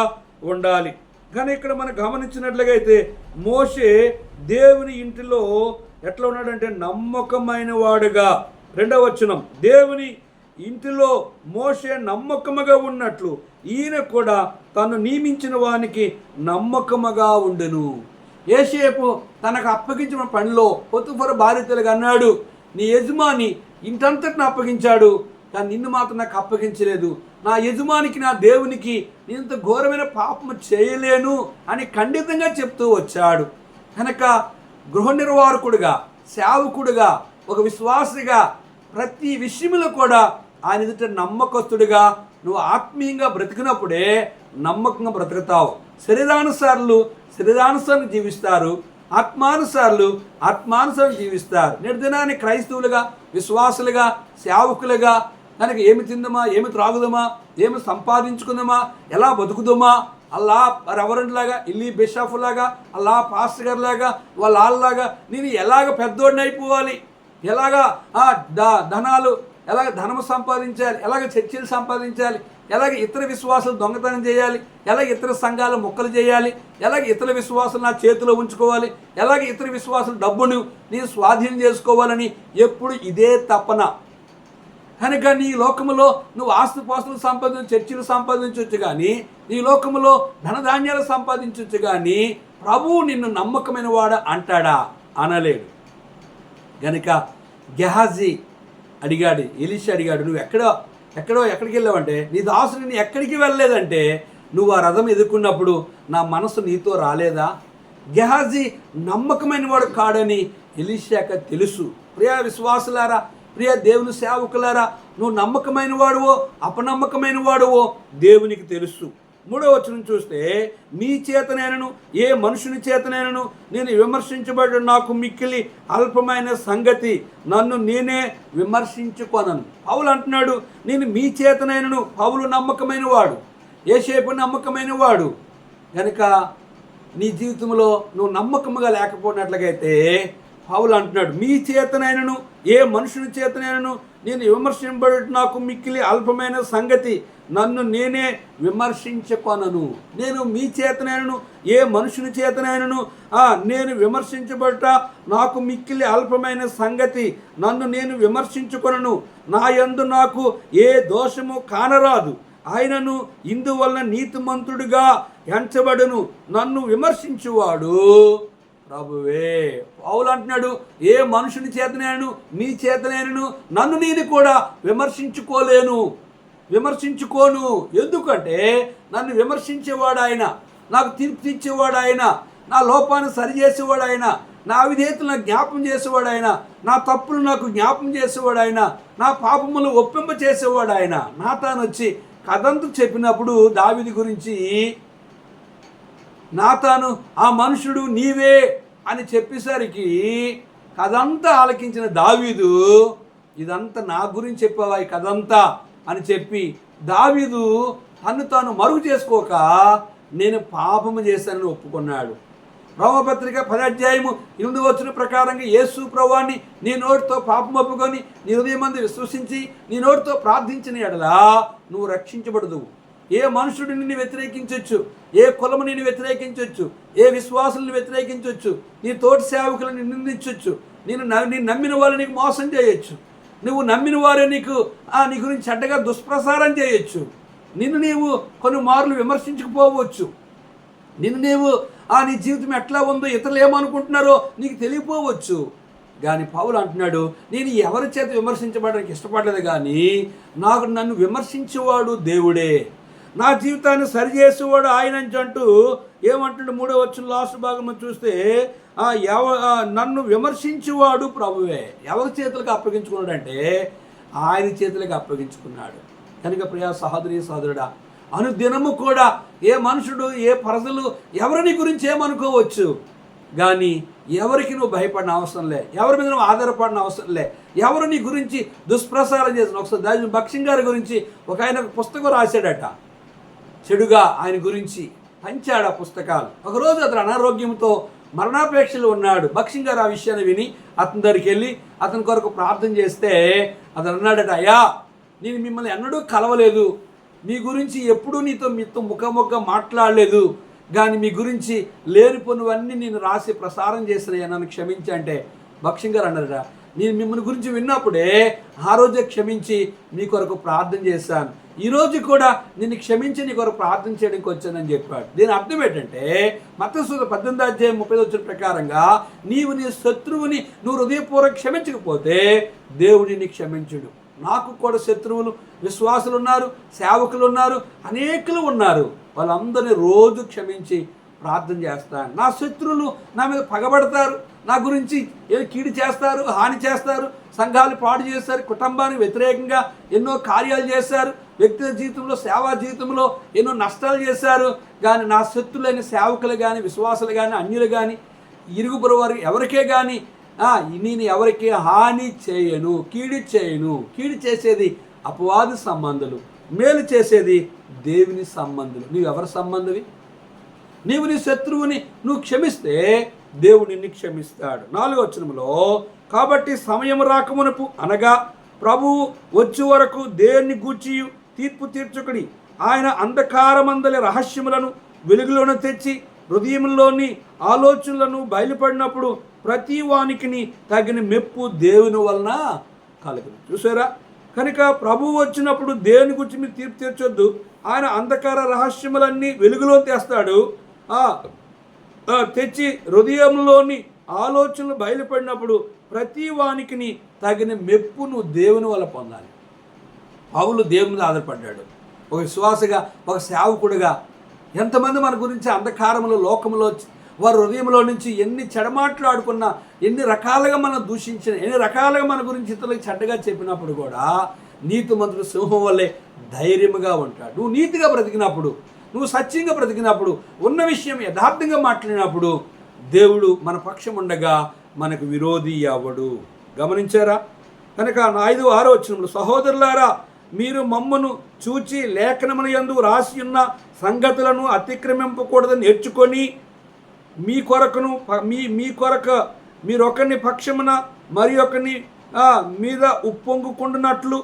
Speaker 1: ఉండాలి. కానీ ఇక్కడ మనం గమనించినట్లుగా అయితే మోషే దేవుని ఇంటిలో ఎట్లా ఉన్నాడంటే నమ్మకమైన వాడుగా. 2వ వచనం, దేవుని ఇంటిలో మోషే నమ్మకముగా ఉన్నట్లు ఈయన కూడా తను నియమించిన వానికి నమ్మకముగా ఉండెను. యోసేపు తనకు అప్పగించిన పనిలో పొత్తిఫెర బాధితులుగా అన్నాడు, నీ యజమాని ఇంటంతటిని అప్పగించాడు, కానీ నిన్ను మాత్రం నాకు అప్పగించలేదు. నా యజమానికి, నా దేవునికి నేను ఇంత ఘోరమైన పాపము చేయలేను అని ఖండితంగా చెప్తూ వచ్చాడు. కనుక గృహ నిర్వాహకుడుగా, సేవకుడుగా, ఒక విశ్వాసిగా ప్రతి విషయంలో కూడా ఆయన ఎదుట నమ్మకస్తుడిగా నువ్వు ఆత్మీయంగా బ్రతికినప్పుడే నమ్మకంగా బ్రతుకుతావు. శరీరానుసారులు శరీరానుసారం జీవిస్తారు, ఆత్మానుసారం జీవిస్తారు. నేటి దినాన్ని క్రైస్తవులుగా, విశ్వాసులుగా, సేవకులుగా కనుక ఏమి తిందామా, ఏమి త్రాగుదామా, ఏమి సంపాదించుకుందామా, ఎలా బతుకుదామా, అల్లా రెవరెంట్ లాగా, ఇల్లీ బిషప్ లాగా, అల్లా పాస్టర్ గారి లాగా, వాళ్ళలాగా నేను ఎలాగ పెద్దోడిని అయిపోవాలి, ఎలాగా ధనాలు, ఎలాగ ధనము సంపాదించాలి, ఎలాగ చర్చలు సంపాదించాలి, ఎలాగ ఇతర విశ్వాసాలు దొంగతనం చేయాలి, ఎలాగ ఇతర సంఘాలు మొక్కలు చేయాలి, ఎలాగ ఇతర విశ్వాసాలు నా చేతిలో ఉంచుకోవాలి, ఎలాగ ఇతర విశ్వాసాల డబ్బును నేను స్వాధీనం చేసుకోవాలని ఎప్పుడు ఇదే తపన. కనుక నీ లోకములో నువ్వు ఆస్తిపాస్తులు సంపాదించు, చర్చిలు సంపాదించవచ్చు, కానీ నీ లోకములో ధనధాన్యాలు సంపాదించవచ్చు, కానీ ప్రభువు నిన్ను నమ్మకమైన వాడు అంటాడా? అనలేడు. కనుక గెహాజీ అడిగాడు, ఎలీషా అడిగాడు, నువ్వు ఎక్కడికి వెళ్ళావంటే, నీ దాసుడు నేను ఎక్కడికి వెళ్ళలేదంటే, నువ్వు ఆ రథం ఎదుర్కొన్నప్పుడు నా మనసు నీతో రాలేదా? గెహాజీ నమ్మకమైన వాడు కాడని ఎలీషాకు తెలుసు. ప్రియా విశ్వాసులారా, ప్రియ దేవుని సేవకులారా, నువ్వు నమ్మకమైన వాడువో అపనమ్మకమైన వాడువో దేవునికి తెలుసు. 3వ వచనం చూస్తే, మీ చేతనైనను ఏ మనుషుని చేతనైనను నేను విమర్శించబడి నాకు మిక్కిలి అల్పమైన సంగతి, నన్ను నేనే విమర్శించుకొనను. పౌలు అంటున్నాడు, నేను మీ చేతనైనను. పౌలు నమ్మకమైన వాడు, యోసేపు నమ్మకమైన వాడు. కనుక నీ జీవితంలో నువ్వు నమ్మకముగా లేకపోయినట్లయితే పౌలు అంటున్నాడు, మీ చేతనైనను ఏ మనుషుని చేతనైనను నేను విమర్శించబడి నాకు మిక్కిలి అల్పమైన సంగతి, నన్ను నేనే విమర్శించుకొనను. నేను మీ చేతనైనను ఏ మనుషుని చేతనైనను నేను విమర్శించబడట నాకు మిక్కిలి అల్పమైన సంగతి, నన్ను నేను విమర్శించుకొనను. నా యందు నాకు ఏ దోషము కానరాదు, ఆయనను ఇందువలన నీతిమంతుడిగా ఎంచబడును. నన్ను విమర్శించువాడు ప్రభువే. పౌలు అంటున్నాడు, ఏ మనుషుని చేతనైనను మీ చేతనైనను నన్ను నేను కూడా విమర్శించుకోను. ఎందుకంటే నన్ను విమర్శించేవాడు ఆయన, నాకు తీర్పు ఇచ్చేవాడు ఆయన, నా లోపాన్ని సరిచేసేవాడు ఆయన, నా అవిధేయతలను జ్ఞాపం చేసేవాడు ఆయన, నా తప్పులు నాకు జ్ఞాపం చేసేవాడు ఆయన, నా పాపములు ఒప్పింప చేసేవాడు ఆయన. నాతాను వచ్చి కథంతు చెప్పినప్పుడు దావీదు గురించి, నాతాను ఆ మనుషుడు నీవే అని చెప్పేసరికి కథంతా ఆలకించిన దావీదు, ఇదంతా నా గురించి చెప్పావా ఈ కథంతా అని చెప్పి దావీదు తను తాను మరుగు చేసుకోక నేను పాపము చేశానని ఒప్పుకున్నాడు. రోమపత్రిక 10వ అధ్యాయము 8వ వచనం ప్రకారంగా యేసు ప్రభువాన్ని నీ నోటితో పాపం ఒప్పుకొని నీ హృదయమందు విశ్వసించి నీ నోటితో ప్రార్థించిన ఎడల నువ్వు రక్షించబడదు. ఏ మనుషుడు నిన్ను వ్యతిరేకించవచ్చు, ఏ కులము నిన్ను వ్యతిరేకించవచ్చు, ఏ విశ్వాసులను వ్యతిరేకించవచ్చు, నీ తోటి సేవకులను నిందించవచ్చు, నేను నమ్మిన వాళ్ళు నీకు మోసం చేయొచ్చు, నువ్వు నమ్మిన వారే నీ గురించి చెడ్డగా దుష్ప్రసారం చేయొచ్చు, నిన్ను నీవు కొన్ని మార్లు విమర్శించుకుపోవచ్చు, నిన్ను నీవు నీ జీవితం ఎట్లా ఉందో ఇతరులు ఏమనుకుంటున్నారో నీకు తెలియపోవచ్చు. కానీ పౌలు అంటున్నాడు, నేను ఎవరి చేత విమర్శించబడడానికి ఇష్టపడలేదు, కానీ నన్ను విమర్శించేవాడు దేవుడే, నా జీవితాన్ని సరిచేసేవాడు ఆయన అంటూ ఏమంటాడు? 3వ వచనం లాస్ట్ భాగంలో చూస్తే, నన్ను విమర్శించేవాడు ప్రభువే. ఎవరి చేతులకు అప్పగించుకున్నాడు అంటే ఆయన చేతులకు అప్పగించుకున్నాడు. కనుక ప్రియా సహోదరి సహోదరుడా, అనుదినము కూడా ఏ మనుషుడు ఏ ప్రజలు ఎవరిని గురించి ఏమనుకోవచ్చు, కానీ ఎవరికి నువ్వు భయపడిన అవసరం లే, ఎవరి మీద నువ్వు ఆధారపడిన అవసరం లే, ఎవరు నీ గురించి దుష్ప్రసారం చేసిన. ఒకసారి దాని భక్సింగ్ గారి గురించి ఆయన ఒక పుస్తకం రాశాడట, చెడుగా ఆయన గురించి పంచాడు ఆ పుస్తకాలు. ఒకరోజు అతను అనారోగ్యంతో మరణాపేక్షలు ఉన్నాడు. భక్సింగ్ గారు ఆ విషయాన్ని విని అతని దగ్గరికి వెళ్ళి అతని కొరకు ప్రార్థన చేస్తే అతను అన్నాడట, అయ్యా నేను మిమ్మల్ని ఎన్నడూ కలవలేదు, మీ గురించి ఎప్పుడూ మీతో ముఖముఖ మాట్లాడలేదు, కానీ మీ గురించి లేనిపోనివన్నీ నేను రాసి ప్రసారం చేసిన నన్ను క్షమించి అంటే భక్సింగ్ గారు అన్నారట, నేను మిమ్మల్ని గురించి విన్నప్పుడే ఆ రోజే క్షమించి మీ కొరకు ప్రార్థన చేశాను, ఈరోజు కూడా నిన్ను క్షమించి నీ కొరకు ప్రార్థన చేయడానికి వచ్చానని చెప్పాడు. దీని అర్థం ఏంటంటే మత్తయి సువార్త 18:30 ప్రకారంగా నీవు నీ శత్రువుని నువ్వు హృదయపూర్వక క్షమించకపోతే దేవుడు నిన్ను క్షమించుడు. నాకు కూడా శత్రువులు విశ్వాసులు ఉన్నారు, సేవకులు ఉన్నారు, అనేకులు ఉన్నారు. వాళ్ళందరినీ రోజు క్షమించి ప్రార్థన చేస్తాను. నా శత్రువులు నా మీద పగబడతారు, నా గురించి ఏదో కీడు చేస్తారు, హాని చేస్తారు, సంఘాలు పాడు చేస్తారు, కుటుంబానికి వ్యతిరేకంగా ఎన్నో కార్యాలు చేశారు, వ్యక్తిగత జీవితంలో సేవా జీవితంలో ఎన్నో నష్టాలు చేశారు. కానీ నా శత్రులైన సేవకులు కానీ విశ్వాసులు కానీ అన్యులు కానీ ఇరుగు పొరుగు వారు ఎవరికే కానీ నేను ఎవరికి హాని చేయను, కీడు చేయను. కీడు చేసేది అపవాది సంబంధులు, మేలు చేసేది దేవుని సంబంధులు. నీవు ఎవరి సంబంధివి? నీవు నీ శత్రువుని నువ్వు క్షమిస్తే దేవుడు నిన్ను క్షమిస్తాడు. 4వ వచనంలో కాబట్టి సమయం రాకమునపు అనగా ప్రభువు వచ్చే వరకు దేన్ని గూర్చి తీర్పు తీర్చుకుని ఆయన అంధకారమందలి రహస్యములను వెలుగులోనే తెచ్చి హృదయంలోని ఆలోచనలను బయలుపడినప్పుడు ప్రతి వానికి తగిన మెప్పు దేవుని వలన కలుగును. చూసారా? కనుక ప్రభువు వచ్చినప్పుడు దేవుని గురించి మీరు తీర్పు తీర్చొద్దు. ఆయన అంధకార రహస్యములన్నీ వెలుగులో తెస్తాడు. తెచ్చి హృదయంలోని ఆలోచనలు బయలుపడినప్పుడు ప్రతి వానికి తగిన మెప్పు నువ్వు దేవుని వల్ల పొందాలి. పౌలు దేవుని మీద ఆధారపడ్డాడు. ఒక విశ్వాసగా, ఒక సేవకుడుగా ఎంతమంది మన గురించి అంధకారంలో లోకంలో వారి హృదయంలో నుంచి ఎన్ని చెడమాట్లాడుకున్నా, ఎన్ని రకాలుగా మనం దూషించిన, ఎన్ని రకాలుగా మన గురించి ఇతరులకు చెడ్డగా చెప్పినప్పుడు కూడా నీతిమంతుడు సింహం వల్లే ధైర్యంగా ఉంటాడు. నువ్వు నీతిగా బ్రతికినప్పుడు, నువ్వు సత్యంగా బ్రతికినప్పుడు, ఉన్న విషయం యథార్థంగా మాట్లాడినప్పుడు దేవుడు మన పక్షం ఉండగా మనకు విరోధి అవ్వడు. గమనించారా? కనుక 5వ 6వ వచనంలో సహోదరులారా మీరు మమ్మను చూచి లేఖనముల యందు రాసి ఉన్న సంగతులను అతిక్రమింపకూడదని నేర్చుకొని మీ కొరకును మీ కొరకు మీరొకరిని పక్షమున మరి ఒకరిని మీద ఉప్పొంగుకుంటున్నట్లు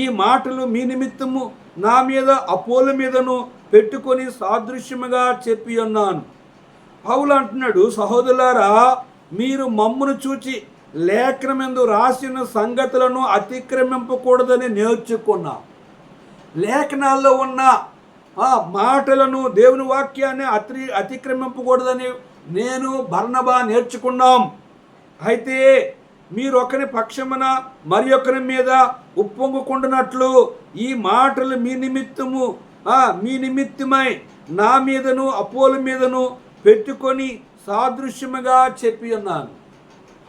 Speaker 1: ఈ మాటలు మీ నిమిత్తము నా మీద అపోల మీదను పెట్టుకొని సాదృశ్యముగా చెప్పి ఉన్నాను. పౌలు అంటున్నాడు, సహోదరులారా మీరు మమ్మును చూచి లేఖనమందు రాసిన సంగతులను అతిక్రమింపకూడదని నేర్చుకున్నాం. లేఖనాల్లో ఉన్న మాటలను, దేవుని వాక్యాన్ని అతిక్రమింపకూడదని నేను బర్నబా నేర్చుకున్నాం. అయితే మీరు ఒకరి పక్షమున మరి ఒకరి మీద ఉప్పొంగుకుంటున్నట్లు ఈ మాటలు మీ నిమిత్తమై నా మీదను అపోల మీదను పెట్టుకొని సాదృశ్యముగా చెప్పి ఉన్నాను.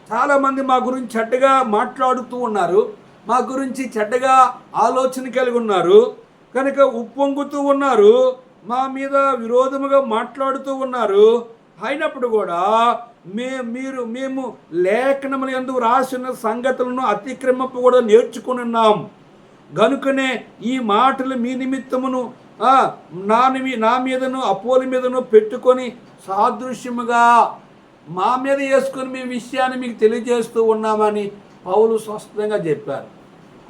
Speaker 1: చాలామంది మా గురించి చెడ్డగా మాట్లాడుతూ ఉన్నారు, మా గురించి చెడ్డగా ఆలోచన కలిగి ఉన్నారు, కనుక ఉప్పొంగుతూ ఉన్నారు, మా మీద విరోధముగా మాట్లాడుతూ ఉన్నారు. అయినప్పుడు కూడా మేము లేఖనముల యందు రాసిన సంగతులను అతిక్రమింపకూడదు నేర్చుకుని ఉన్నాం. గనుకనే ఈ మాటలు మీ నిమిత్తమును నా మీదను అపోలి మీదను పెట్టుకొని సాదృశ్యముగా మా మీద వేసుకొని మీ విషయాన్ని మీకు తెలియజేస్తూ ఉన్నామని పౌలు స్పష్టంగా చెప్పారు.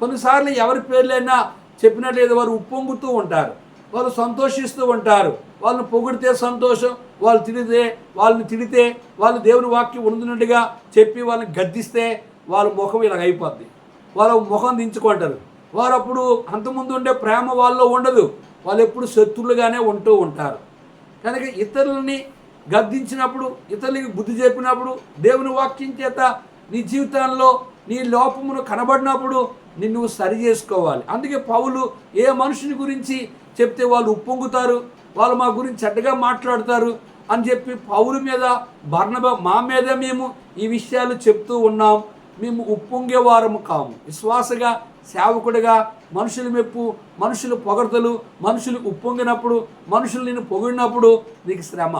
Speaker 1: కొన్నిసార్లు ఎవరి పేర్లైనా చెప్పినట్లేదు వారు ఉప్పొంగుతూ ఉంటారు, వాళ్ళు సంతోషిస్తూ ఉంటారు. వాళ్ళని పొగిడితే సంతోషం, వాళ్ళని తిడితే వాళ్ళు దేవుని వాక్యం ఉన్నట్టుగా చెప్పి వాళ్ళని గద్దిస్తే వాళ్ళ ముఖం ఇలా అయిపోద్ది, వాళ్ళ ముఖం దించుకుంటారు. వారు అప్పుడు అంతకుముందు ఉండే ప్రేమ వాళ్ళలో ఉండదు, వాళ్ళు ఎప్పుడు శత్రువులుగానే ఉంటూ ఉంటారు. కనుక ఇతరులని గద్దించినప్పుడు, ఇతరులకి బుద్ధి చెప్పినప్పుడు, దేవుని వాక్యం చేత నీ జీవితంలో నీ లోపమును కనబడినప్పుడు నిన్ను సరి చేసుకోవాలి. అందుకే పౌలు ఏ మనుషుని గురించి చెప్తే వాళ్ళు ఉప్పొంగుతారు, వాళ్ళు మా గురించి చెడ్డగా మాట్లాడతారు అని చెప్పి పౌలు మీద బర్నబా మా మీద మేము ఈ విషయాలు చెప్తూ ఉన్నాం. మేము ఉప్పొంగేవారము కాము. విశ్వాసగా, సేవకుడిగా మనుషుల మెప్పు, మనుషులు పొగడతలు, మనుషులు ఉప్పొంగినప్పుడు, మనుషులు నిన్ను పొగిడినప్పుడు నీకు శ్రమ.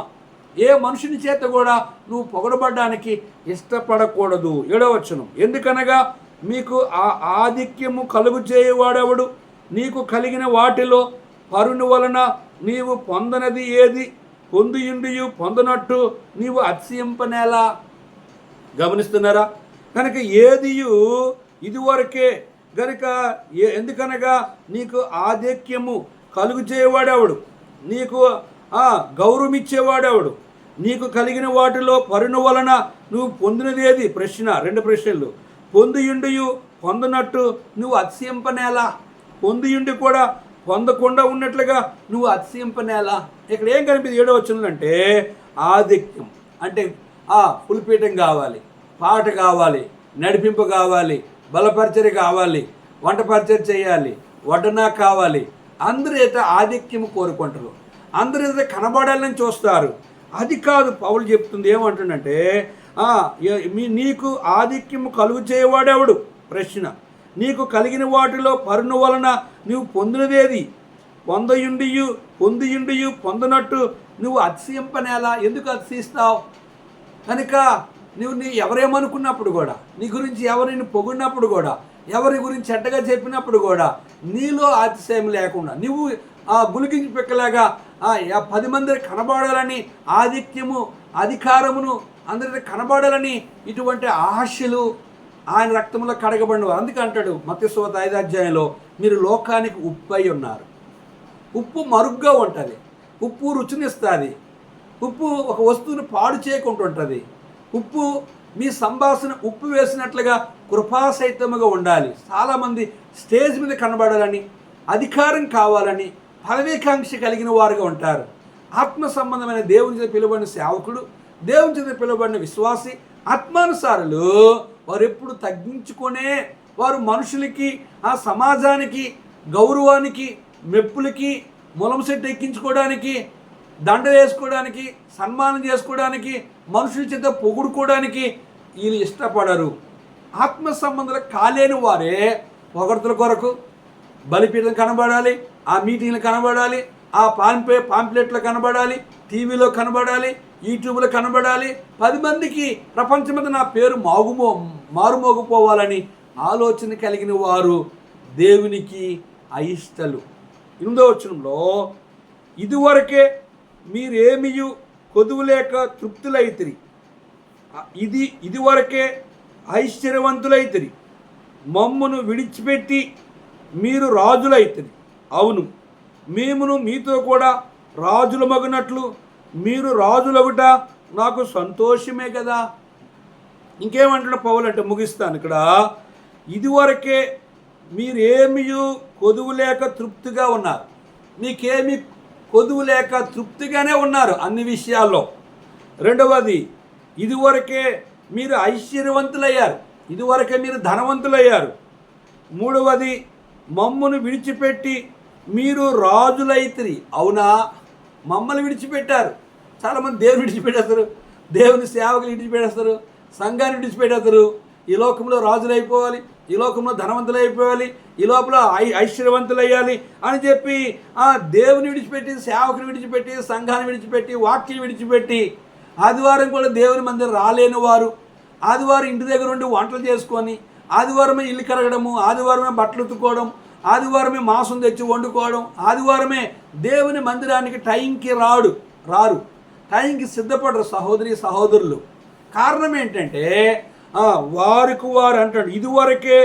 Speaker 1: ఏ మనుషుని చేత కూడా నువ్వు పొగడబడ్డానికి ఇష్టపడకూడదు. 7వ వచనం, ఎందుకనగా మీకు ఆ ఆధిక్యము కలుగు చేయవాడెవడు? నీకు కలిగిన వాటిలో పరుని వలన నీవు పొందనది ఏది? పొందియుండియు పొందనట్టు నీవు అతిశయింపనేలా? గమనిస్తున్నారా? కనుక ఏదియు ఇదివరకే గనుక ఎందుకనగా నీకు ఆధిక్యము కలుగు చేయవాడెవడు? నీకు గౌరవం ఇచ్చేవాడెవడు? నీకు కలిగిన వాటిలో పరుని వలన నువ్వు పొందినది ఏది? ప్రశ్న, 2 ప్రశ్నలు. పొందియుండియు పొందనట్టు నువ్వు అతిశయింపనేలా? పొందియుండి కూడా పొందకుండా ఉన్నట్లుగా నువ్వు అతిశయింపనేలా? ఇక్కడ ఏం కనిపిస్తుంది 7వ వచనంలో అంటే ఆధిక్యం అంటే పులిపీఠం కావాలి, పాట కావాలి, నడిపింపు కావాలి, బలపరిచర్య కావాలి, వంట పరిచర్య చేయాలి, వడ్డన కావాలి. అందరూ అయితే ఆధిక్యము కోరుకుంటారు, అందరూ అయితే కనబడాలని చూస్తారు. అది కాదు పౌలు చెప్తుంది. ఏమంటుందంటే నీకు ఆధిక్యము కలుగు చేయవాడెవడు? ప్రశ్న. నీకు కలిగిన వాటిలో పరుని వలన నువ్వు పొందినదేది? పొందియుండియు పొందనట్టు నువ్వు అతిశయింపనేలా? ఎందుకు అతిశయిస్తావు? కనుక నువ్వు ఎవరేమనుకున్నప్పుడు కూడా, నీ గురించి ఎవరిని పొగిడినప్పుడు కూడా, ఎవరి గురించి చెడ్డగా చెప్పినప్పుడు కూడా నీలో అతిశయం లేకుండా నువ్వు గులికించి పెక్కలాగా 10 మంది కనబడాలని, ఆధిక్యము అధికారమును అందరికీ కనబడాలని ఇటువంటి ఆశలు ఆయన రక్తంలో కడగబడినవారు. అందుకే అంటాడు మత్తయి సువార్త 5వ అధ్యాయంలో, మీరు లోకానికి ఉప్పు అయి ఉన్నారు. ఉప్పు మరుగ్గా ఉంటుంది, ఉప్పు రుచినిస్తుంది, ఉప్పు ఒక వస్తువుని పాడు చేయకుంటుంటుంది. ఉప్పు మీ సంభాషణ ఉప్పు వేసినట్లుగా కృపాసహితముగా ఉండాలి. చాలామంది స్టేజ్ మీద కనబడాలని, అధికారం కావాలని, పదవీకాంక్ష కలిగిన వారుగా ఉంటారు. ఆత్మ సంబంధమైన దేవుని చేత పిలువబడిన సేవకుడు, దేవుని చేత పిలువబడిన విశ్వాసి, ఆత్మానుసారులు వారు ఎప్పుడు తగ్గించుకునే వారు. మనుషులకి, సమాజానికి, గౌరవానికి, మెప్పులకి, ములం సెట్ ఎక్కించుకోవడానికి, దండ వేసుకోవడానికి, సన్మానం చేసుకోవడానికి, మనుషుల చేత పొగుడుకోవడానికి వీళ్ళు ఇష్టపడరు. ఆత్మ సంబంధాలు కాలేని వారే పొగడ్తల కొరకు బలిపీఠం కనబడాలి, ఆ మీటింగ్లు కనబడాలి, ఆ పాంప్లెట్లు కనబడాలి, టీవీలో కనబడాలి, యూట్యూబ్లో కనబడాలి, 10 మందికి ప్రపంచం మీద నా పేరు మారుమోగిపోవాలని ఆలోచన కలిగిన వారు దేవునికి అయిష్టలు. 8వ వచనంలో, ఇదివరకే మీరేమియు కొదువులేక తృప్తులైతిరి, ఇదివరకే ఐశ్వర్యవంతులైతిరి, మమ్మును విడిచిపెట్టి మీరు రాజులైతిరి. అవును, మేమును మీతో కూడా రాజుల మగునట్లు మీరు రాజులగుట నాకు సంతోషమే కదా. ఇంకేమంటున్న పౌలు అంటే, ముగిస్తాను ఇక్కడ, ఇదివరకే మీరేమియు కొదువు లేక తృప్తిగా ఉన్నారు. మీకేమి కొదువు లేక తృప్తిగానే ఉన్నారు అన్ని విషయాల్లో. 2వది, ఇదివరకే మీరు ఐశ్వర్యవంతులయ్యారు, ఇదివరకే మీరు ధనవంతులయ్యారు. 3వది, మమ్మును విడిచిపెట్టి మీరు రాజులైతిరి. అవునా, మమ్మల్ని విడిచిపెట్టారు. చాలామంది దేవుని విడిచిపెట్టేస్తారు, దేవుని సేవకులు విడిచిపెట్టేస్తారు, సంఘాన్ని విడిచిపెట్టేస్తారు. ఈ లోకంలో రాజులు అయిపోవాలి, ఈ లోకంలో ధనవంతులు అయిపోవాలి, ఈ లోపల ఐశ్వర్యవంతులు అయ్యాలి అని చెప్పి దేవుని విడిచిపెట్టి, సేవకుని విడిచిపెట్టి, సంఘాన్ని విడిచిపెట్టి, వాక్యం విడిచిపెట్టి, ఆదివారం కూడా దేవుని మందిరం రాలేని వారు, ఆదివారం ఇంటి దగ్గర ఉండి వంటలు చేసుకొని, ఆదివారమే ఇల్లు కరగడము, ఆదివారమే బట్టలు ఉతుక్కోవడం, ఆదివారమే మాంసం తెచ్చి వండుకోవడం, ఆదివారమే దేవుని మందిరానికి టైంకి రారు, టైంకి సిద్ధపడరు సహోదరులు. కారణం ఏంటంటే వారికి వారు అంటాడు, ఇదివరకే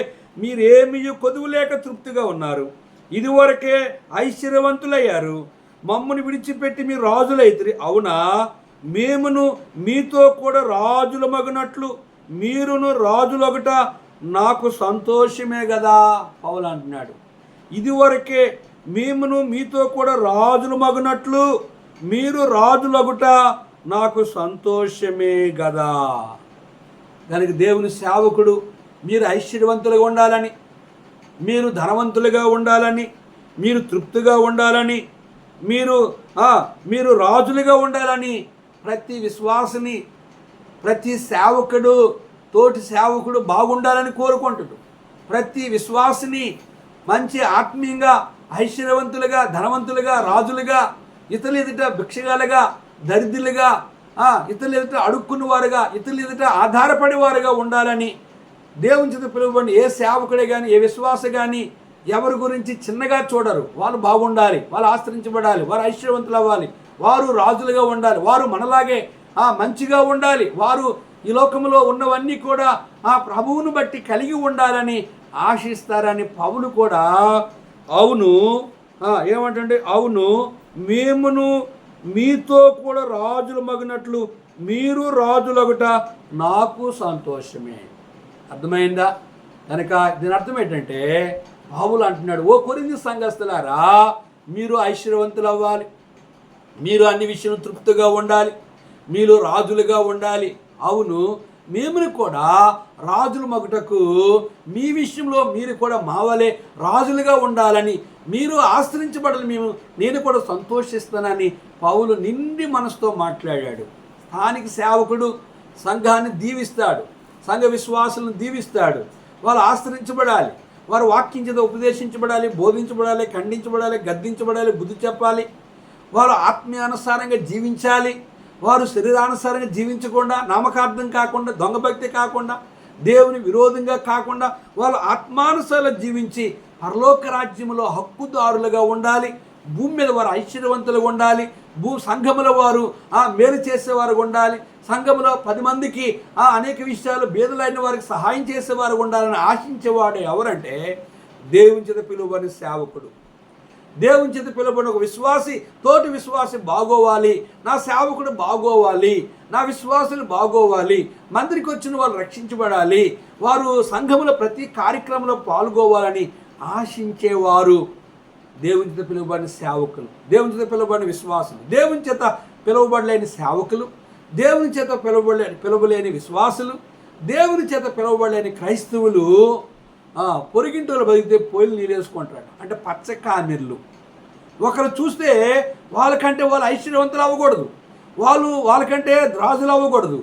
Speaker 1: మీరేమీ కొదువులేక తృప్తిగా ఉన్నారు, ఇదివరకే ఐశ్వర్యవంతులయ్యారు, మమ్మల్ని విడిచిపెట్టి మీరు రాజులైతిరి. అవునా, మేమును మీతో కూడా రాజుల మగునట్లు మీరును రాజులొకట నాకు సంతోషమే కదా. పౌలు అంటున్నాడు, ఇదివరకే మేమును మీతో కూడా రాజుల మగునట్లు మీరు రాజులొకట నాకు సంతోషమే కదా. దానికి దేవుని సేవకుడు మీరు ఐశ్వర్యవంతులుగా ఉండాలని, మీరు ధనవంతులుగా ఉండాలని, మీరు తృప్తిగా ఉండాలని, మీరు రాజులుగా ఉండాలని ప్రతి విశ్వాసిని, ప్రతి సేవకుడు, తోటి సేవకుడు బాగుండాలని కోరుకుంటాడు. ప్రతి విశ్వాసిని మంచి ఆత్మీయంగా, ఐశ్వర్యవంతులుగా, ధనవంతులుగా, రాజులుగా, ఇతరుల ఎదుట భిక్షగాలుగా, దరిద్రులుగా, ఇతరులు ఎదుట అడుక్కున్న వారుగా, ఇతరులు ఎదుట ఆధారపడేవారుగా ఉండాలని దేవుని చేత పిలువబడిన ఏ సేవకుడే కానీ, ఏ విశ్వాస కానీ ఎవరి గురించి చిన్నగా చూడరు. వాళ్ళు బాగుండాలి, వాళ్ళు ఆశ్రయించబడాలి, వారు ఐశ్వర్యవంతులు అవ్వాలి, వారు రాజులుగా ఉండాలి, వారు మనలాగే మంచిగా ఉండాలి, వారు ఈ లోకంలో ఉన్నవన్నీ కూడా ఆ ప్రభువును బట్టి కలిగి ఉండాలని ఆశిస్తారని పౌలు కూడా అవును ఏమంటే అవును మేమును మీతో కూడా రాజులు మగినట్లు మీరు రాజులగుట నాకు సంతోషమే. అర్థమైందా? కనుక దీని అర్థం ఏంటంటే పౌలు అంటున్నాడు, ఓ కొరింథీ సంఘస్థులారా, మీరు ఐశ్వర్యవంతులు అవ్వాలి, మీరు అన్ని విషయంలో తృప్తిగా ఉండాలి, మీరు రాజులుగా ఉండాలి. అవును మేము కూడా రాజుల మగుటకు మీ విషయంలో మీరు కూడా మావలే రాజులుగా ఉండాలని, మీరు ఆశ్రయించబడాలి, నేను కూడా సంతోషిస్తానని పౌలు నిండి మనసుతో మాట్లాడాడు. స్థానిక సేవకుడు సంఘాన్ని దీవిస్తాడు, సంఘ విశ్వాసులను దీవిస్తాడు. వాళ్ళు ఆశ్రయించబడాలి, వారు వాక్యం చేత ఉపదేశించబడాలి, బోధించబడాలి, ఖండించబడాలి, గద్దించబడాలి, బుద్ధి చెప్పాలి. వారు ఆత్మీయానుసారంగా జీవించాలి. వారు శరీరానుసారంగా జీవించకుండా, నామకార్థం కాకుండా, దొంగభక్తి కాకుండా, దేవుని విరోధంగా కాకుండా వాళ్ళు ఆత్మానుసారంగా జీవించి పరలోక రాజ్యంలో హక్కుదారులుగా ఉండాలి. భూమి మీద వారు ఐశ్వర్యవంతులుగా ఉండాలి. సంఘములో వారు మేలు చేసేవారు ఉండాలి. సంఘములో 10 మందికి అనేక విషయాలు బీదలైన వారికి సహాయం చేసేవారు ఉండాలని ఆశించేవాడు ఎవరంటే దేవుని చేత పిలువబడిన సేవకుడు. దేవుని చేత పిలువబడిన ఒక విశ్వాసి తోటి విశ్వాసి బాగోవాలి, నా సేవకుడు బాగోవాలి, నా విశ్వాసులు బాగోవాలి, మందిరికి వచ్చిన వాళ్ళు రక్షించబడాలి, వారు సంఘములో ప్రతి కార్యక్రమంలో పాల్గొవాలని ఆశించేవారు దేవుని చేత పిలువబడిన సేవకులు, దేవుని చేత పిలువబడిన విశ్వాసులు. దేవుని చేత పిలువబడలేని సేవకులు, దేవుని చేత పిలువలేని విశ్వాసులు, దేవుని చేత పిలువబడలేని క్రైస్తవులు పొరిగింటోళ్ళు బతికితే పొయ్యిలు నీళ్ళేసుకుంటారు. అంటే పచ్చ కామెర్లు. ఒకరు చూస్తే వాళ్ళకంటే వాళ్ళు ఐశ్వర్యవంతులు అవ్వకూడదు, వాళ్ళకంటే రాజులు అవ్వకూడదు,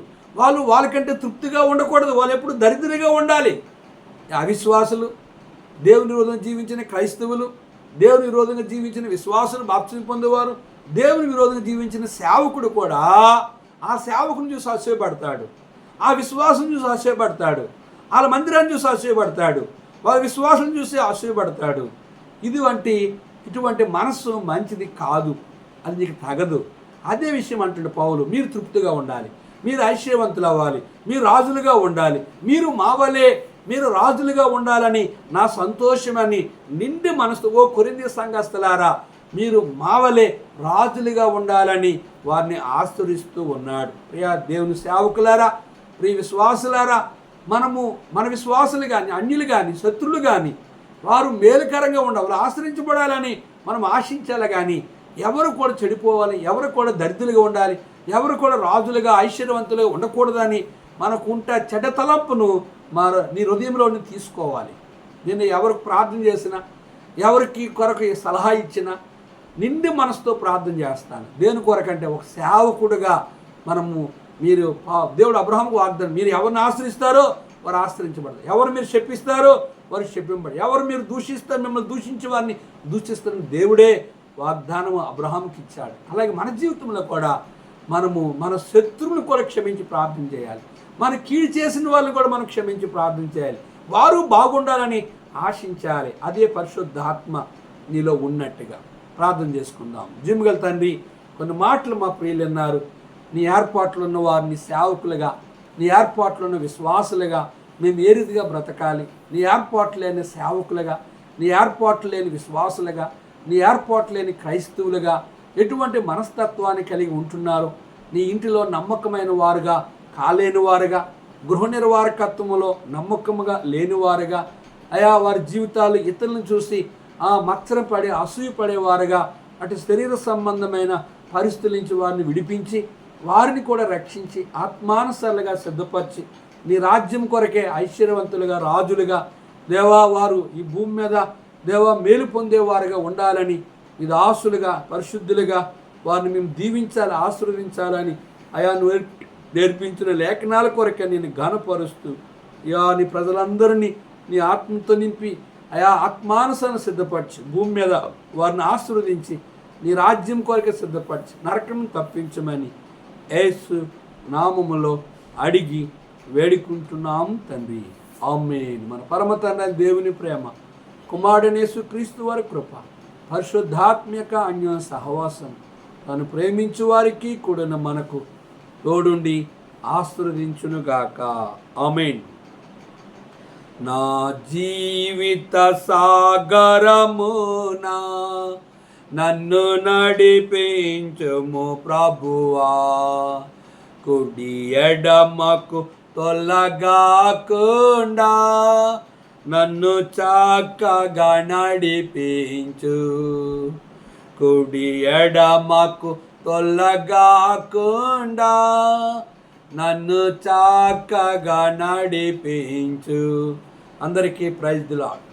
Speaker 1: వాళ్ళకంటే తృప్తిగా ఉండకూడదు, వాళ్ళు ఎప్పుడు దరిద్రంగా ఉండాలి. అవిశ్వాసులు, దేవుని విరోధంగా జీవించిన క్రైస్తవులు, దేవుని విరోధంగా జీవించిన విశ్వాసులు, బాప్తిసం పొందేవారు, దేవుని విరోధంగా జీవించిన సేవకుడు కూడా ఆ సేవకుని చూసి ఆశ్చర్యపడతాడు, ఆ విశ్వాసం చూసి ఆశ్చర్యపడతాడు, వాళ్ళ మందిరాన్ని చూసి ఆశ్చర్యపడతాడు, వాళ్ళ విశ్వాసం చూసి ఆశ్చర్యపడతాడు. ఇటువంటి మనస్సు మంచిది కాదు, అది నీకు తగదు. అదే విషయం అంటుండే పౌలు, మీరు తృప్తిగా ఉండాలి, మీరు ఐశ్వర్యవంతులు అవ్వాలి, మీరు రాజులుగా ఉండాలి, మీరు మావలే మీరు రాజులుగా ఉండాలని నా సంతోషమని నిండి మనసు. ఓ కొరింథీ సంఘస్థులారా, మీరు మావలే రాజులుగా ఉండాలని వారిని ఆశ్రయిస్తూ ఉన్నాడు. ప్రియ దేవుని సేవకులారా, ప్రియ విశ్వాసులారా, మన విశ్వాసులు కానీ, అన్యులు కానీ, శత్రులు కానీ వారు మేలుకరంగా ఉండాలి, ఆశ్రయించబడాలని మనం ఆశించాలి. కానీ ఎవరు కూడా చెడిపోవాలి, ఎవరు కూడా దరిద్రులుగా ఉండాలి, ఎవరు కూడా రాజులుగా ఐశ్వర్యవంతులుగా ఉండకూడదని మనకుంటే చెడ్డ తలంపును నీ హృదయంలో తీసుకోవాలి. నేను ఎవరికి ప్రార్థన చేసినా, ఎవరికి కొరకు సలహా ఇచ్చినా నిండి మనసుతో ప్రార్థన చేస్తాను. దేని కొరకంటే ఒక సేవకుడుగా మీరు దేవుడు అబ్రహాముకు వాగ్దానం, మీరు ఎవరిని ఆశ్రయిస్తారో వారు ఆశ్రయించబడతారు, ఎవరు మీరు శపిస్తారో వారు శపించబడతారు, ఎవరు మీరు దూషిస్తారో మిమ్మల్ని దూషించే వారిని దూషిస్తారని దేవుడే వాగ్దానం అబ్రహాముకి ఇచ్చాడు. అలాగే మన జీవితంలో కూడా మన శత్రువులను కూడా క్షమించి ప్రార్థన చేయాలి, మన కీడు చేసిన వాళ్ళని కూడా మనం క్షమించి ప్రార్థన చేయాలి, వారు బాగుండాలని ఆశించాలి. అదే పరిశుద్ధాత్మ నీలో ఉన్నట్టుగా ప్రార్థన చేసుకుందాం. జిమ్గల తండ్రి, కొన్ని మాటలు మా ప్రియులు అన్నారు. నీ ఏర్పాట్లు ఉన్న వారిని సేవకులుగా, నీ ఏర్పాట్లు ఉన్న విశ్వాసులుగా మేము ఏ రీతిగా బ్రతకాలి, నీ ఏర్పాట్లు లేని సేవకులుగా, నీ ఏర్పాట్లు లేని విశ్వాసులుగా, నీ ఏర్పాట్లు లేని క్రైస్తవులుగా ఎటువంటి మనస్తత్వాన్ని కలిగి ఉంటున్నారు, నీ ఇంటిలో నమ్మకమైన వారుగా కాలేని వారుగా, గృహ నిర్వాహకత్వంలో నమ్మకముగా లేనివారుగా, వారి జీవితాలు ఇతరులను చూసి మత్సరపడి అసూయపడేవారుగా, అటు శరీర సంబంధమైన పరిస్థితుల నుంచి వారిని విడిపించి వారిని కూడా రక్షించి ఆత్మానుసారులుగా సిద్ధపరిచి నీ రాజ్యం కొరకే ఐశ్వర్యవంతులుగా రాజులుగా దేవా వారు ఈ భూమి మీద దేవా మేలు పొందేవారుగా ఉండాలని, ఇది ఆశులుగా పరిశుద్ధులుగా వారిని మేము దీవించాలి, ఆశీర్వదించాలని నువ్వు నేర్పించిన లేఖనాల కొరకే నేను ఘనపరుస్తూ నీ ప్రజలందరినీ నీ ఆత్మతో నింపి ఆత్మానుసారం సిద్ధపరిచి భూమి మీద వారిని ఆశీర్వదించి నీ రాజ్యం కొరకే సిద్ధపరిచి నరకం తప్పించమని యేసు నామములో అడిగి వేడుకుంటున్నాం తండ్రి, ఆమేన్. మన పరమ తండ్రి దేవుని ప్రేమ, కుమారుడైన యేసుక్రీస్తు వారి కృప, పరిశుద్ధాత్మక అన్య సహవాసం తను ప్రేమించు వారికి కూడా మనకు తోడుండి ఆశీర్వదించునుగాక, ఆమేన్. నా జీవిత సాగరమునా నన్ను నడిపించుము ప్రభువా, కుడి ఎడమకు తొలగాకుండా నన్ను చక్కగా నడిపించు. కుడి ఎడమకు తొలగాకుండా నన్ను చక్కగా నడిపించు. అందరికీ ప్రైజ్ ది లార్డ్.